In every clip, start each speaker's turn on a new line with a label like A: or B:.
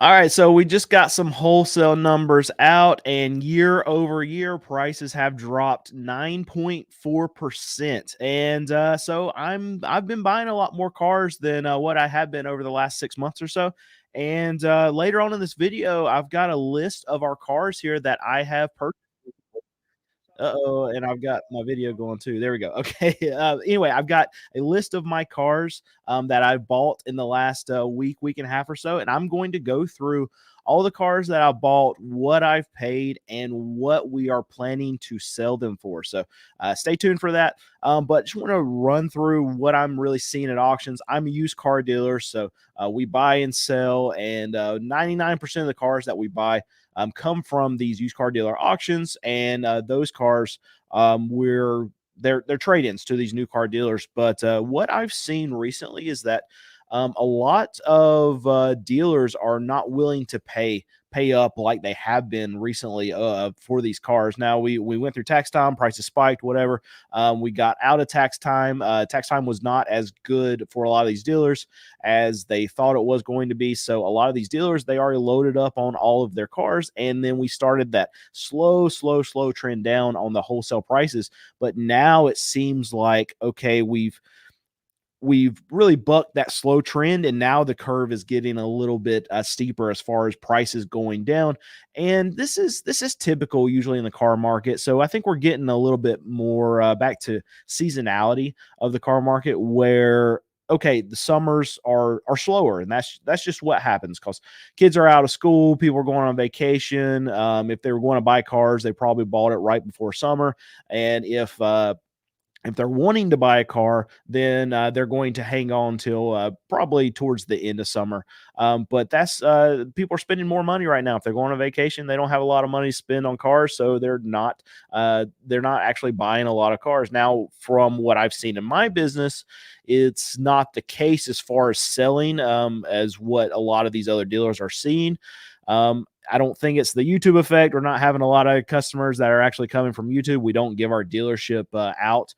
A: All right, so we just got some wholesale numbers out, and year over year prices have dropped 9.4%. And so I've been buying a lot more cars than what I have been over the last 6 months or so. And later on in this video, I've got a list of our cars here that I have purchased. Uh-oh, and I've got my video going too. There we go. Okay. Anyway, I've got a list of my cars that I've bought in the last week and a half or so, and I'm going to go through all the cars that I bought, what I've paid, and what we are planning to sell them for. So stay tuned for that. But just want to run through what I'm really seeing at auctions. I'm a used car dealer, so we buy and sell, and 99% of the cars that we buy come from these used car dealer auctions, and those cars we're they're trade-ins to these new car dealers. But what I've seen recently is that a lot of dealers are not willing to pay up like they have been recently for these cars. Now we went through tax time, prices spiked, whatever. We got out of tax time. Tax time was not as good for a lot of these dealers as they thought it was going to be. So a lot of these dealers, they already loaded up on all of their cars, and then we started that slow trend down on the wholesale prices. But now it seems like, okay, we've really bucked that slow trend, and now the curve is getting a little bit steeper as far as prices going down. And this is typical usually in the car market. So I think we're getting a little bit more back to seasonality of the car market, where okay, the summers are slower, and that's just what happens because kids are out of school, people are going on vacation. If they were going to buy cars, they probably bought it right before summer. And if they're wanting to buy a car, then they're going to hang on till probably towards the end of summer. But that's people are spending more money right now. If they're going on vacation, they don't have a lot of money to spend on cars, so they're not actually buying a lot of cars. Now, from what I've seen in my business, it's not the case as far as selling as what a lot of these other dealers are seeing. I don't think it's the YouTube effect. We're not having a lot of customers that are actually coming from YouTube. We don't give our dealership out,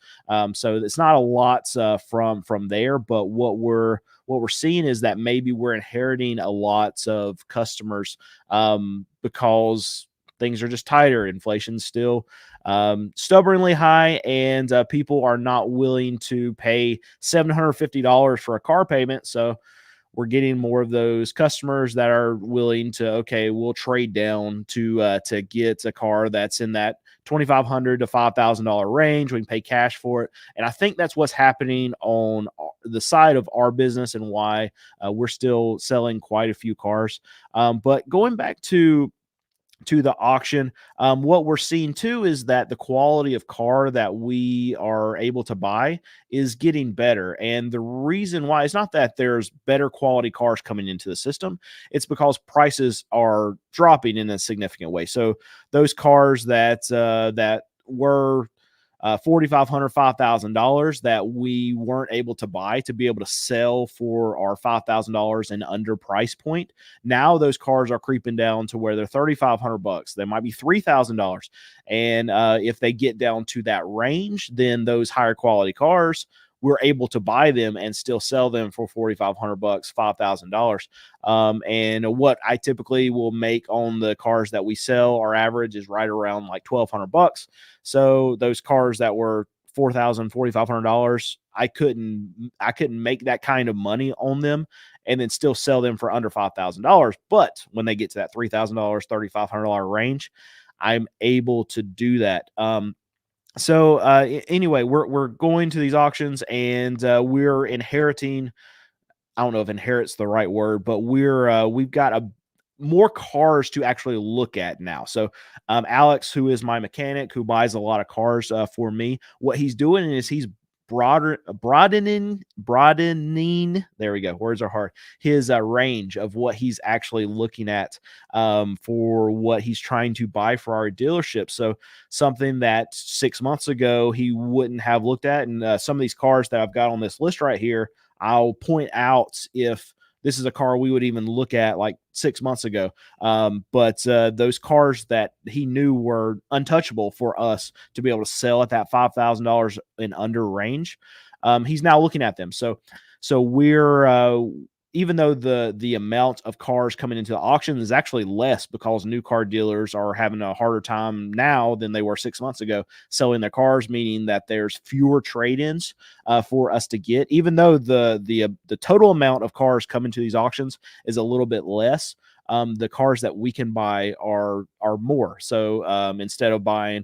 A: so it's not a lot from there. But what we're seeing is that maybe we're inheriting a lot of customers because things are just tighter. Inflation's still stubbornly high, and people are not willing to pay $750 for a car payment. So we're getting more of those customers that are willing to, okay, we'll trade down to get a car that's in that $2,500 to $5,000 range. We can pay cash for it, and I think that's what's happening on the side of our business, and why we're still selling quite a few cars. But going back to the auction. What we're seeing too is that the quality of car that we are able to buy is getting better. And the reason why is not that there's better quality cars coming into the system, it's because prices are dropping in a significant way. So those cars that were $4,500, $5,000 that we weren't able to buy to be able to sell for our $5,000 and under price point. Now those cars are creeping down to where they're $3,500. They might be $3,000. And if they get down to that range, then those higher quality cars, we're able to buy them and still sell them for $4,500, $5,000. And what I typically will make on the cars that we sell, our average is right around like $1,200. So those cars that were $4,000, $4,500, I couldn't make that kind of money on them and then still sell them for under $5,000. But when they get to that $3,000, $3,500 range, I'm able to do that. So anyway, we're going to these auctions, and we're inheriting. I don't know if inherit's the right word, but we've got a more cars to actually look at now. So Alex, who is my mechanic, who buys a lot of cars for me, what he's doing is he's broadening. There we go. Words are hard. His range of what he's actually looking at for what he's trying to buy for our dealership. So something that 6 months ago he wouldn't have looked at, and some of these cars that I've got on this list right here, I'll point out if this is a car we would even look at like 6 months ago. But those cars that he knew were untouchable for us to be able to sell at that $5,000 and under range, he's now looking at them. So we're even though the amount of cars coming into the auction is actually less because new car dealers are having a harder time now than they were 6 months ago selling their cars, meaning that there's fewer trade-ins for us to get. Even though the total amount of cars coming to these auctions is a little bit less, the cars that we can buy are more. So instead of buying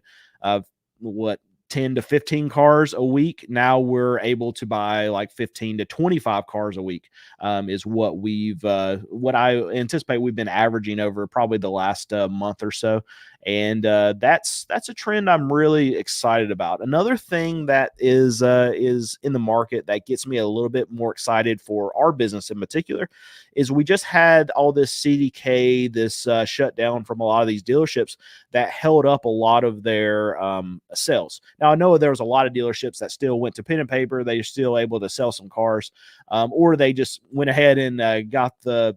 A: what 10 to 15 cars a week, now we're able to buy like 15 to 25 cars a week, is what I anticipate we've been averaging over probably the last month or so. And that's a trend I'm really excited about. Another thing that is in the market that gets me a little bit more excited for our business in particular is we just had all this CDK, this shutdown from a lot of these dealerships that held up a lot of their sales. Now, I know there was a lot of dealerships that still went to pen and paper. They were still able to sell some cars, or they just went ahead and got the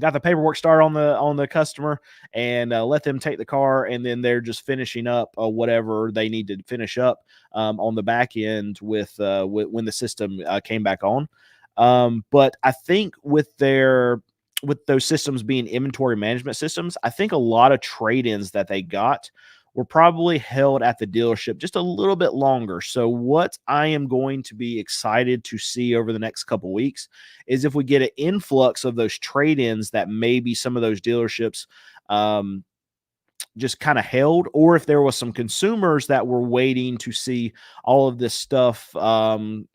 A: paperwork started on the customer and let them take the car, and then they're just finishing up whatever they need to finish up on the back end with when the system came back on. But I think with those systems being inventory management systems, I think a lot of trade-ins that they got were probably held at the dealership just a little bit longer. So what I am going to be excited to see over the next couple weeks is if we get an influx of those trade-ins that maybe some of those dealerships just kind of held, or if there was some consumers that were waiting to see all of this stuff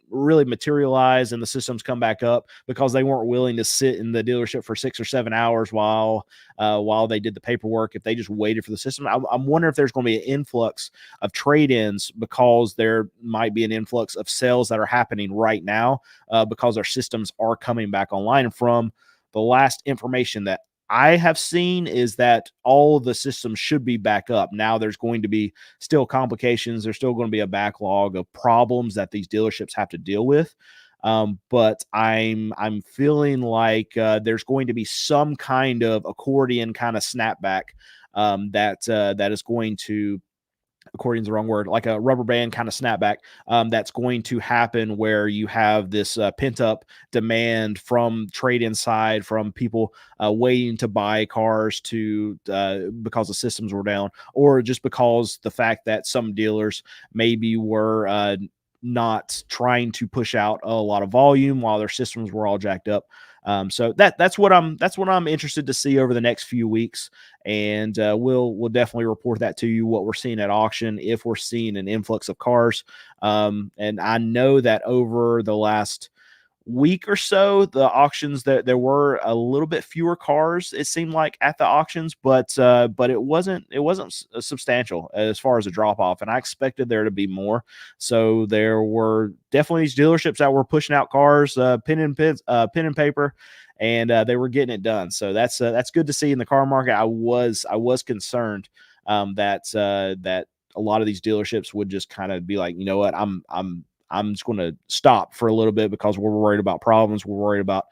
A: really materialize and the systems come back up because they weren't willing to sit in the dealership for 6 or 7 hours while they did the paperwork. If they just waited for the system, I'm wondering if there's going to be an influx of trade-ins because there might be an influx of sales that are happening right now because our systems are coming back online. And from the last information that I have seen is that all the systems should be back up. Now there's going to be still complications. There's still going to be a backlog of problems that these dealerships have to deal with. But I'm feeling like there's going to be some kind of accordion kind of snapback that is going to, according is the wrong word, like a rubber band kind of snapback that's going to happen where you have this pent up demand from trade inside, from people waiting to buy cars to because the systems were down, or just because the fact that some dealers maybe were not trying to push out a lot of volume while their systems were all jacked up. So that's what I'm interested to see over the next few weeks, and we'll definitely report that to you, what we're seeing at auction, if we're seeing an influx of cars. And I know that over the last week or so, the auctions, that there were a little bit fewer cars, it seemed like, at the auctions, but it wasn't substantial as far as a drop off, and I expected there to be more. So there were definitely these dealerships that were pushing out cars, pen and paper, and they were getting it done. So that's good to see in the car market. I was concerned that a lot of these dealerships would just kind of be like, you know what, I'm just going to stop for a little bit because we're worried about problems. We're worried about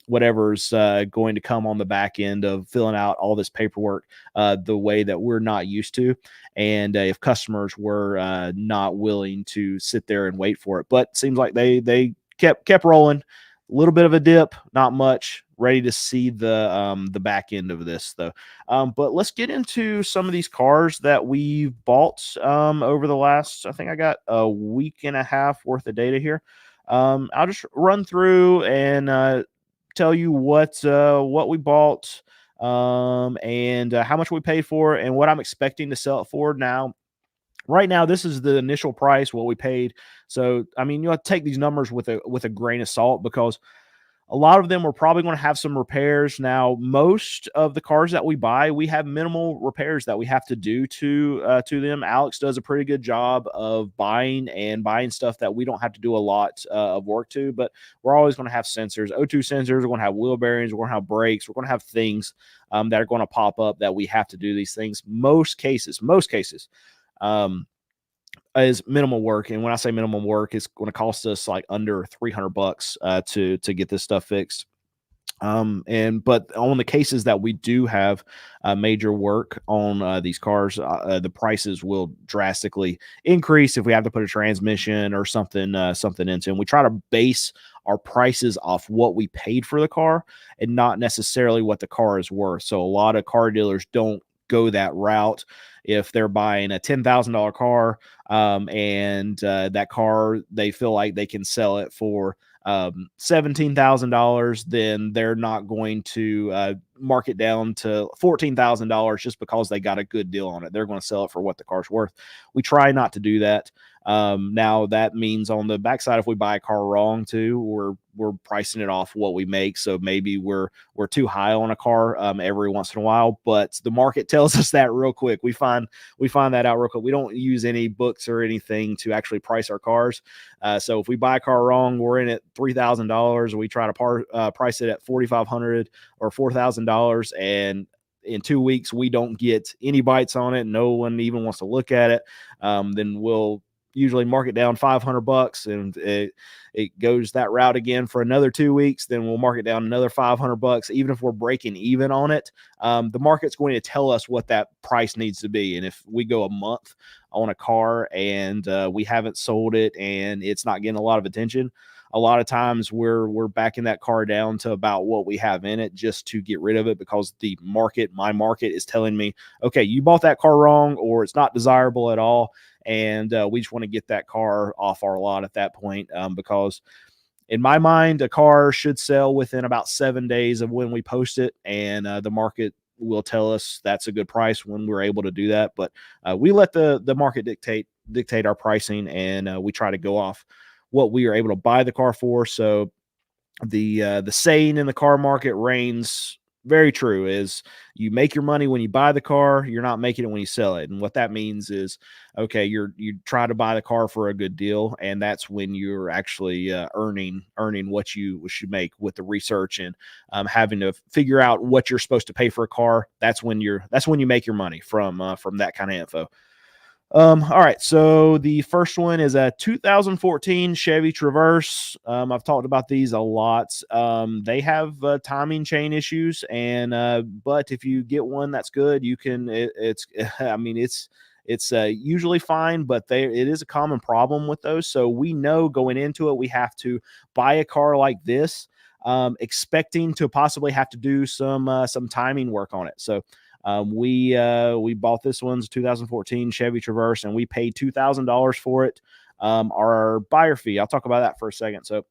A: whatever's going to come on the back end of filling out all this paperwork the way that we're not used to. And if customers were not willing to sit there and wait for it, but it seems like they kept rolling. A little bit of a dip, not much. Ready to see the back end of this though. But let's get into some of these cars that we've bought over the last. I think I got a week and a half worth of data here. I'll just run through and tell you what we bought and how much we paid for it and what I'm expecting to sell it for. Now, right now, this is the initial price, what we paid. So, I mean, you have to take these numbers with a grain of salt because a lot of them are probably going to have some repairs. Now, most of the cars that we buy, we have minimal repairs that we have to do to them. Alex does a pretty good job of buying stuff that we don't have to do a lot of work to, but we're always going to have sensors, O2 sensors. We're going to have wheel bearings. We're going to have brakes. We're going to have things that are going to pop up that we have to do these things. Most cases, is minimal work. And when I say minimum work, it's going to cost us like under $300 to get this stuff fixed. But on the cases that we do have major work on these cars, the prices will drastically increase if we have to put a transmission or something into them. We try to base our prices off what we paid for the car and not necessarily what the car is worth. So a lot of car dealers don't go that route. If they're buying a $10,000 car, and that car, they feel like they can sell it for $17,000, then they're not going to mark it down to $14,000 just because they got a good deal on it. They're going to sell it for what the car's worth. We try not to do that. Now that means on the backside, if we buy a car wrong too, we're pricing it off what we make. So maybe we're too high on a car every once in a while, but the market tells us that real quick. We find that out real quick. We don't use any books or anything to actually price our cars. So if we buy a car wrong, we're in at $3,000. We try to price it at $4,500 or $4,000, and in 2 weeks we don't get any bites on it. No one even wants to look at it. Then we'll usually mark it down $500, and it goes that route again for another 2 weeks. Then we'll mark it down another $500. Even if we're breaking even on it, the market's going to tell us what that price needs to be. And if we go a month on a car and we haven't sold it and it's not getting a lot of attention, a lot of times we're backing that car down to about what we have in it just to get rid of it, because my market is telling me, okay, you bought that car wrong, or it's not desirable at all. And we just want to get that car off our lot at that point, because in my mind, a car should sell within about 7 days of when we post it, and the market will tell us that's a good price when we're able to do that. But we let the market dictate our pricing, and we try to go off what we are able to buy the car for. So the saying in the car market reigns very true, is you make your money when you buy the car, you're not making it when you sell it. And what that means is, okay, you try to buy the car for a good deal, and that's when you're actually earning what you should make with the research and having to figure out what you're supposed to pay for a car. That's when you make your money from that kind of info. All right. So the first one is a 2014 Chevy Traverse. I've talked about these a lot. They have timing chain issues, and but if you get one that's good, you can. I mean, it's usually fine, but it is a common problem with those. So we know going into it, we have to buy a car like this, expecting to possibly have to do some timing work on it. So we bought this one's 2014 Chevy Traverse, and we paid $2,000 for it. Our buyer fee, I'll talk about that for a second. So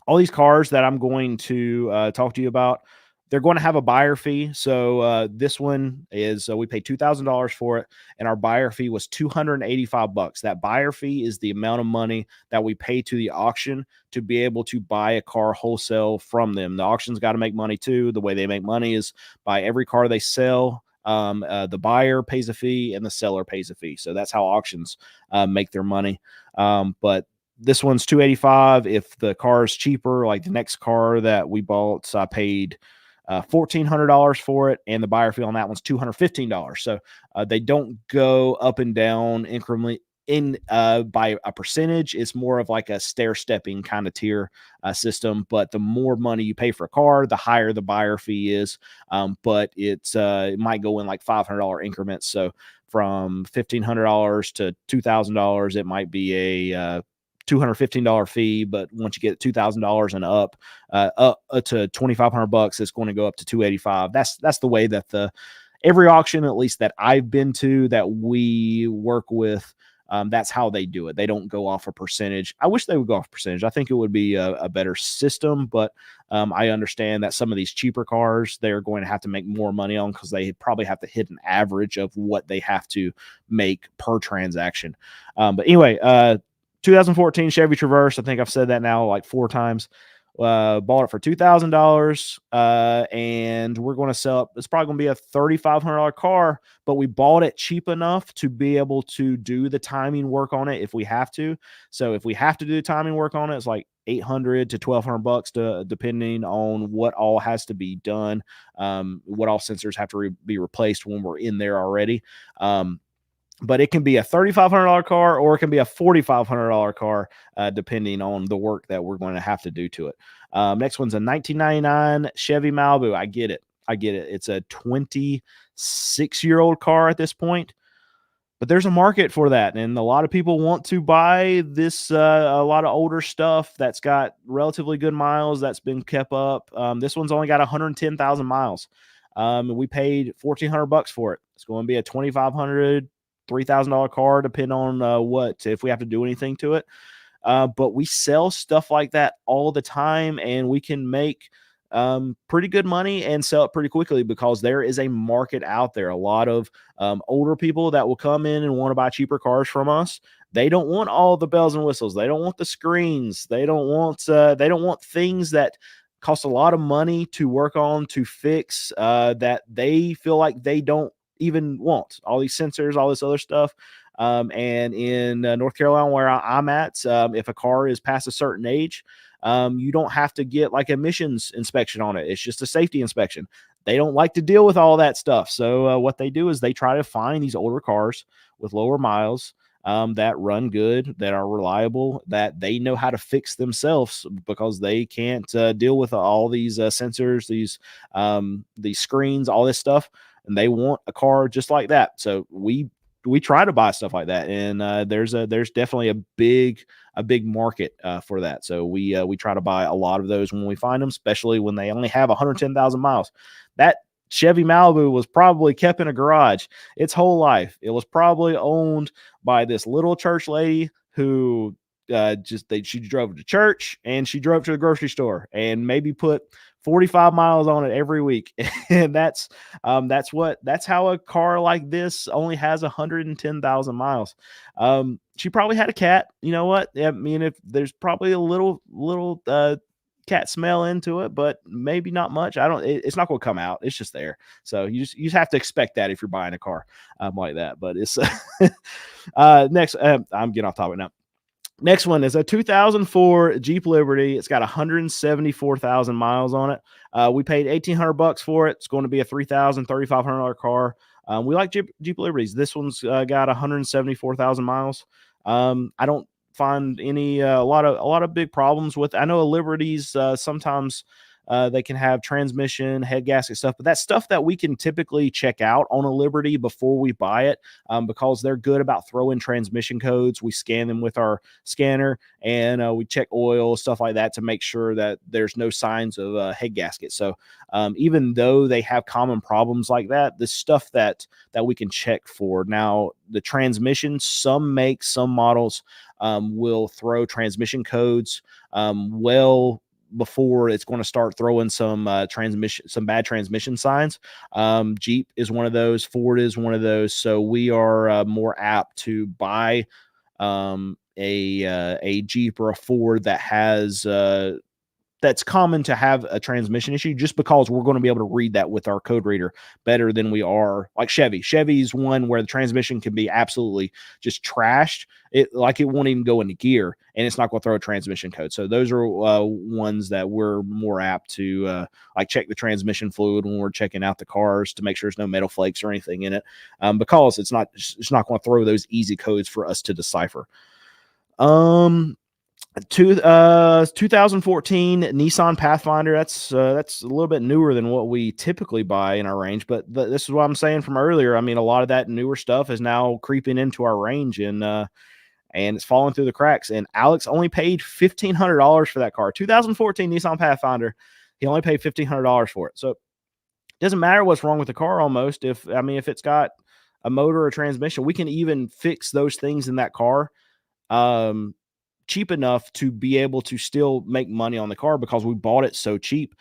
A: all these cars that I'm going to talk to you about, they're going to have a buyer fee. So this one is we paid $2,000 for it, and our buyer fee was $285. That buyer fee is the amount of money that we pay to the auction to be able to buy a car wholesale from them. The auction's got to make money too. The way they make money is by every car they sell, the buyer pays a fee and the seller pays a fee. So that's how auctions make their money. But this one's $285. If the car is cheaper, like the next car that we bought, so I paid $1,400 for it, and the buyer fee on that one's $215. So they don't go up and down incrementally by a percentage. It's more of like a stair-stepping kind of tier system. But the more money you pay for a car, the higher the buyer fee is. But it might go in like $500 increments. So from $1,500 to $2,000, it might be a $215 fee, but once you get $2,000 and up to $2,500, it's going to go up to $285. That's the way that every auction, at least that I've been to, that we work with, that's how they do it. They don't go off a percentage. I wish they would go off percentage. I think it would be a better system, but I understand that some of these cheaper cars, they're going to have to make more money on, because they probably have to hit an average of what they have to make per transaction. But anyway, 2014 Chevy Traverse. I think I've said that now like 4 times. Bought it for $2,000, and we're going to sell it. It's probably going to be a $3,500 car, but we bought it cheap enough to be able to do the timing work on it if we have to. So if we have to do the timing work on it, it's like $800 to $1,200, depending on what all has to be done, what all sensors have to be replaced when we're in there already. But it can be a $3,500 car, or it can be a $4,500 car, depending on the work that we're going to have to do to it. Next one's a 1999 Chevy Malibu. I get it. It's a 26-year-old car at this point. but there's a market for that, and a lot of people want to buy this, a lot of older stuff that's got relatively good miles that's been kept up. This one's only got 110,000 miles. We paid $1,400 for it. It's going to be a 2,500, $3,000 car, depending on what if we have to do anything to it. But we sell stuff like that all the time, and we can make pretty good money and sell it pretty quickly because there is a market out there. A lot of older people that will come in and want to buy cheaper cars from us. They don't want all the bells and whistles. They don't want the screens. They don't want things that cost a lot of money to work on to fix, that they feel like they don't even want. All these sensors, all this other stuff. And in North Carolina, where I'm at, if a car is past a certain age, you don't have to get like emissions inspection on it. It's just a safety inspection. They don't like to deal with all that stuff. So what they do is they try to find these older cars with lower miles, that run good, that are reliable, that they know how to fix themselves because they can't deal with all these sensors, these screens, all this stuff, and they want a car just like that. So we try to buy stuff like that, and there's definitely a big market for that. So we try to buy a lot of those when we find them, especially when they only have 110,000 miles. That Chevy Malibu was probably kept in a garage its whole life. It was probably owned by this little church lady who she drove to church and she drove to the grocery store and maybe put 45 miles on it every week. And that's how a car like this only has 110,000 miles. She probably had a cat. You know what? I mean, if there's probably a little cat smell into it, but maybe not much. It's not going to come out. It's just there. So you just have to expect that if you're buying a car like that. But it's next. I'm getting off topic now. Next one is a 2004 Jeep Liberty. It's got 174,000 miles on it. We paid $1,800 for it. It's going to be a $3,500 car. We like Jeep Liberties. This one's got 174,000 miles. I don't find a lot of big problems with. I know Liberties sometimes they can have transmission, head gasket stuff, but that's stuff that we can typically check out on a Liberty before we buy it, because they're good about throwing transmission codes. We scan them with our scanner, and we check oil, stuff like that, to make sure that there's no signs of head gasket. So even though they have common problems like that, the stuff that we can check for. Now, the transmission, some makes, some models will throw transmission codes well before it's going to start throwing some bad transmission signs. Jeep is one of those. Ford is one of those. So we are more apt to buy a Jeep or a Ford that has that's common to have a transmission issue, just because we're going to be able to read that with our code reader better than we are like Chevy. Chevy's one where the transmission can be absolutely just trashed. It won't even go into gear, and it's not going to throw a transmission code. So those are ones that we're more apt to check the transmission fluid when we're checking out the cars to make sure there's no metal flakes or anything in it, because it's not going to throw those easy codes for us to decipher. 2014 Nissan Pathfinder. That's a little bit newer than what we typically buy in our range, but this is what I'm saying from earlier. I mean, a lot of that newer stuff is now creeping into our range, and it's falling through the cracks. And Alex only paid $1,500 for that car. 2014 Nissan Pathfinder. He only paid $1,500 for it. So it doesn't matter what's wrong with the car almost. If it's got a motor or transmission, we can even fix those things in that car cheap enough to be able to still make money on the car because we bought it so cheap.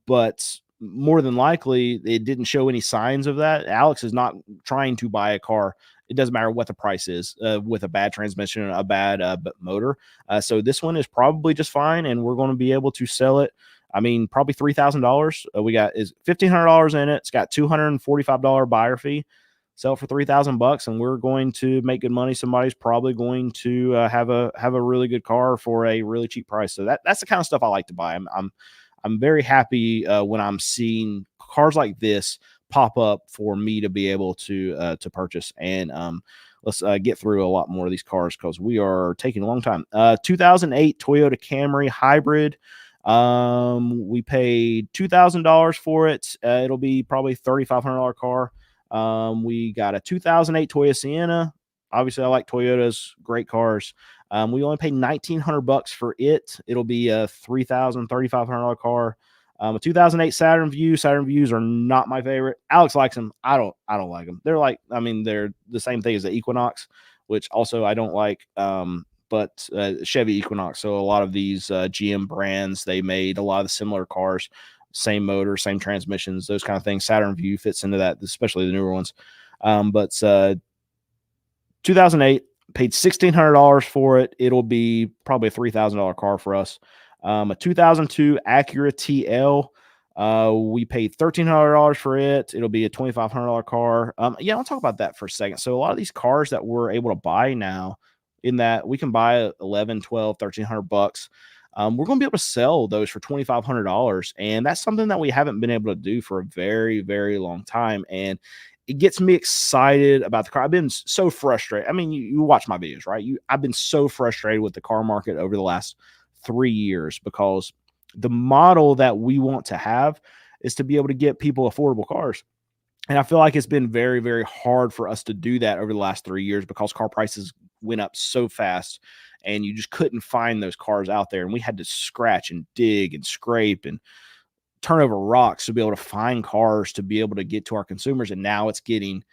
A: But more than likely, it didn't show any signs of that. Alex is not trying to buy a car. It doesn't matter what the price is with a bad transmission and a bad motor. So this one is probably just fine, and we're going to be able to sell it. I mean, probably $3,000. We got is $1,500 in it. It's got $245 buyer fee. Sell it for $3,000, and we're going to make good money. Somebody's probably going to have a really good car for a really cheap price. So that's the kind of stuff I like to buy. I'm very happy when I'm seeing cars like this pop up for me to be able to purchase. And let's get through a lot more of these cars because we are taking a long time. 2008 Toyota Camry Hybrid. We paid $2,000 for it. It'll be probably $3,500 car. We got a 2008 Toyota Sienna. Obviously, I like Toyotas, great cars. We only paid $1,900 for it. It'll be a $3,500 car. A 2008 Saturn View. Saturn Views are not my favorite. Alex likes them. I don't. I don't like them. They're like, I mean, they're the same thing as the Equinox, which also I don't like. But Chevy Equinox. So a lot of these GM brands, they made a lot of the similar cars, same motor, same transmissions, those kind of things. Saturn View fits into that, especially the newer ones. But 2008, paid $1,600 for it. It'll be probably a $3,000 car for us. A 2002 Acura TL. We paid $1,300 for it. It'll be a $2,500 car. Yeah, I'll talk about that for a second. So a lot of these cars that we're able to buy now, in that we can buy 11, 12, 1,300 bucks. We're going to be able to sell those for $2,500. And that's something that we haven't been able to do for a very, very long time. And it gets me excited about the car. I've been so frustrated. I mean, you watch my videos, right? I've been so frustrated with the car market over the last 3 years because the model that we want to have is to be able to get people affordable cars. And I feel like it's been very, very hard for us to do that over the last 3 years because car prices went up so fast and you just couldn't find those cars out there. And we had to scratch and dig and scrape and turn over rocks to be able to find cars to be able to get to our consumers. And now it's getting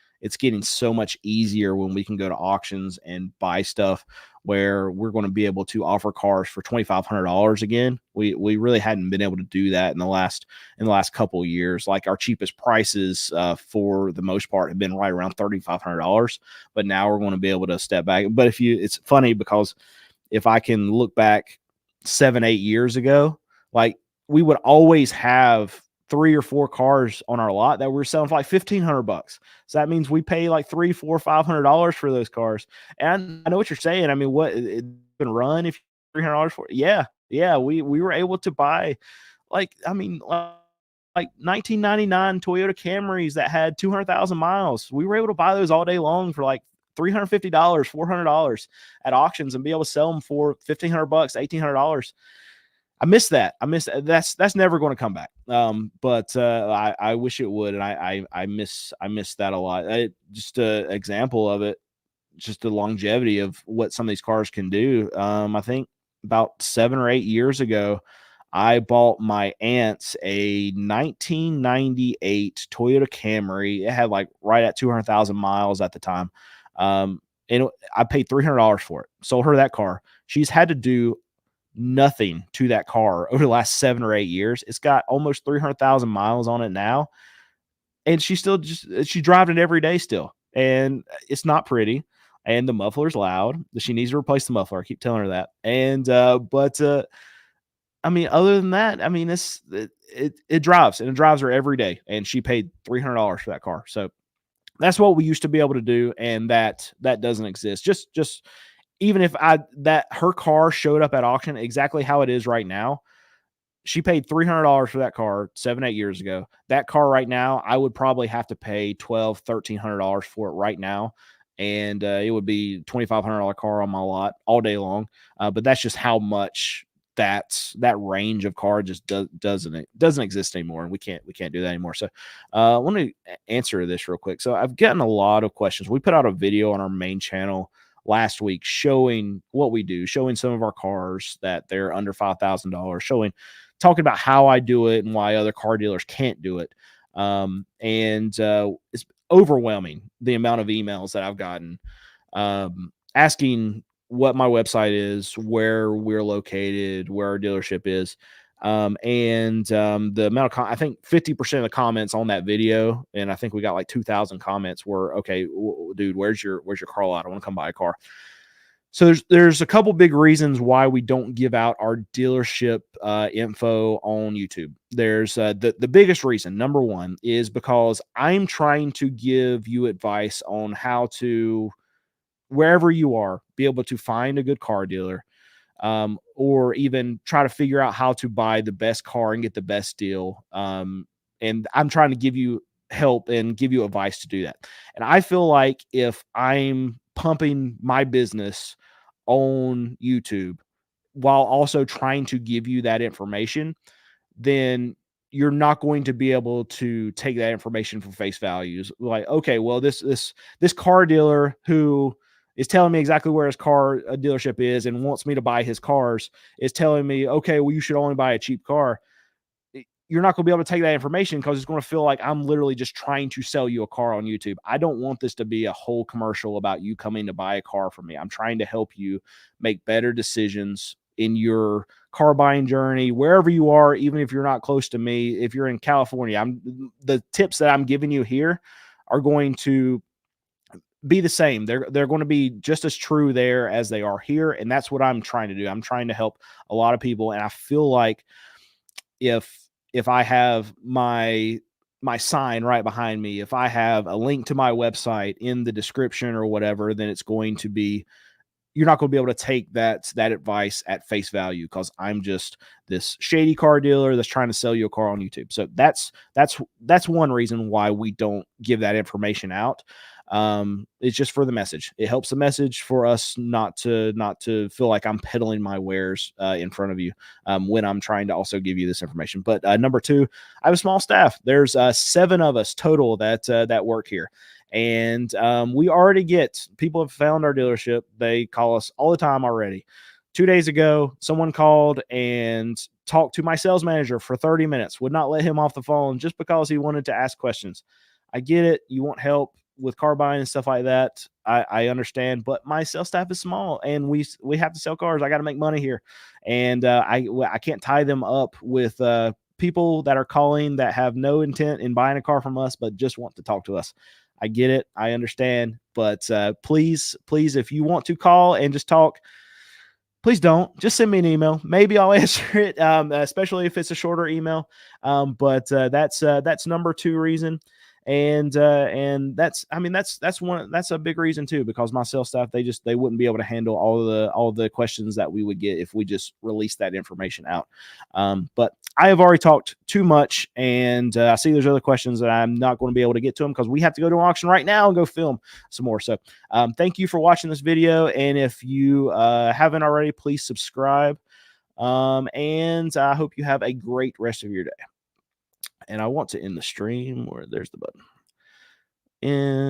A: so much easier when we can go to auctions and buy stuff where we're going to be able to offer cars for $2,500 again. We really hadn't been able to do that in the last couple of years. Like our cheapest prices for the most part have been right around $3,500, but now we're going to be able to step back. But it's funny because if I can look back 7-8 years ago, like we would always have 3 or 4 cars on our lot that we're selling for like $1,500. So that means we pay like $300, $400, $500 for those cars. And I know what you're saying. I mean, what it can run if $300 for it? Yeah. Yeah. We were able to buy like 1999 Toyota Camrys that had 200,000 miles. We were able to buy those all day long for like $350, $400 at auctions and be able to sell them for $1,500, $1,800. I miss that. That's never going to come back. But I wish it would, and I miss that a lot. Just an example of it, just the longevity of what some of these cars can do. I think about 7 or 8 years ago, I bought my aunts a 1998 Toyota Camry. It had like right at 200,000 miles at the time. And I paid $300 for it. Sold her that car. She's had to do nothing to that car over the last 7 or 8 years. It's got almost 300,000 miles on it now. And she's driving it every day still. And it's not pretty. And the muffler's loud. She needs to replace the muffler. I keep telling her that. And, I mean, other than that, I mean, it drives and it drives her every day. And she paid $300 for that car. So that's what we used to be able to do. And that doesn't exist. Just even if her car showed up at auction exactly how it is right now, she paid $300 for that car 7-8 years ago. That car right now, I would probably have to pay $1,200-$1,300 for it right now. And it would be $2,500 car on my lot all day long. But that's just how much that range of car just doesn't exist anymore, and we can't do that anymore. So I want to answer this real quick. So I've gotten a lot of questions. We put out a video on our main channel last week showing what we do, showing some of our cars that they're under $5,000, talking about how I do it and why other car dealers can't do it. It's overwhelming the amount of emails that I've gotten asking what my website is, where we're located, where our dealership is. The amount of I think 50% of the comments on that video, and I think we got like 2,000 comments, were, okay, dude, where's your car lot? I want to come buy a car. So there's a couple big reasons why we don't give out our dealership info on YouTube. There's the biggest reason, number one, is because I'm trying to give you advice on how to, wherever you are, be able to find a good car dealer, or even try to figure out how to buy the best car and get the best deal. And I'm trying to give you help and give you advice to do that. And I feel like if I'm pumping my business on YouTube while also trying to give you that information, then you're not going to be able to take that information for face values. Like, okay, well, this car dealer who is telling me exactly where his car dealership is and wants me to buy his cars is telling me, okay, well, you should only buy a cheap car. You're not going to be able to take that information because it's going to feel like I'm literally just trying to sell you a car on YouTube. I don't want this to be a whole commercial about you coming to buy a car from me. I'm trying to help you make better decisions in your car buying journey, wherever you are, even if you're not close to me. If you're in California, the tips that I'm giving you here are going to be the same. They're going to be just as true there as they are here. And that's what I'm trying to do. I'm trying to help a lot of people. And I feel like if I have my sign right behind me, if I have a link to my website in the description or whatever, then it's going to be, you're not going to be able to take that advice at face value because I'm just this shady car dealer that's trying to sell you a car on YouTube. So that's one reason why we don't give that information out. It's just for the message. It helps the message for us not to feel like I'm peddling my wares in front of you when I'm trying to also give you this information. But number two, I have a small staff. There's 7 of us total that work here. And we already get people have found our dealership. They call us all the time already. 2 days ago, someone called and talked to my sales manager for 30 minutes, would not let him off the phone just because he wanted to ask questions. I get it. You want help with car buying and stuff like that. I understand, but my sales staff is small and we have to sell cars. I got to make money here. And I can't tie them up with people that are calling that have no intent in buying a car from us, but just want to talk to us. I get it. I understand. But please, if you want to call and just talk, please don't. Just send me an email. Maybe I'll answer it, especially if it's a shorter email. But that's number 2 reason. And that's a big reason too, because my sales staff, they wouldn't be able to handle all the questions that we would get if we just released that information out. But I have already talked too much, and I see there's other questions that I'm not going to be able to get to them because we have to go to an auction right now and go film some more. So thank you for watching this video, and if you haven't already, please subscribe. And I hope you have a great rest of your day. And I want to end the stream where there's the button. And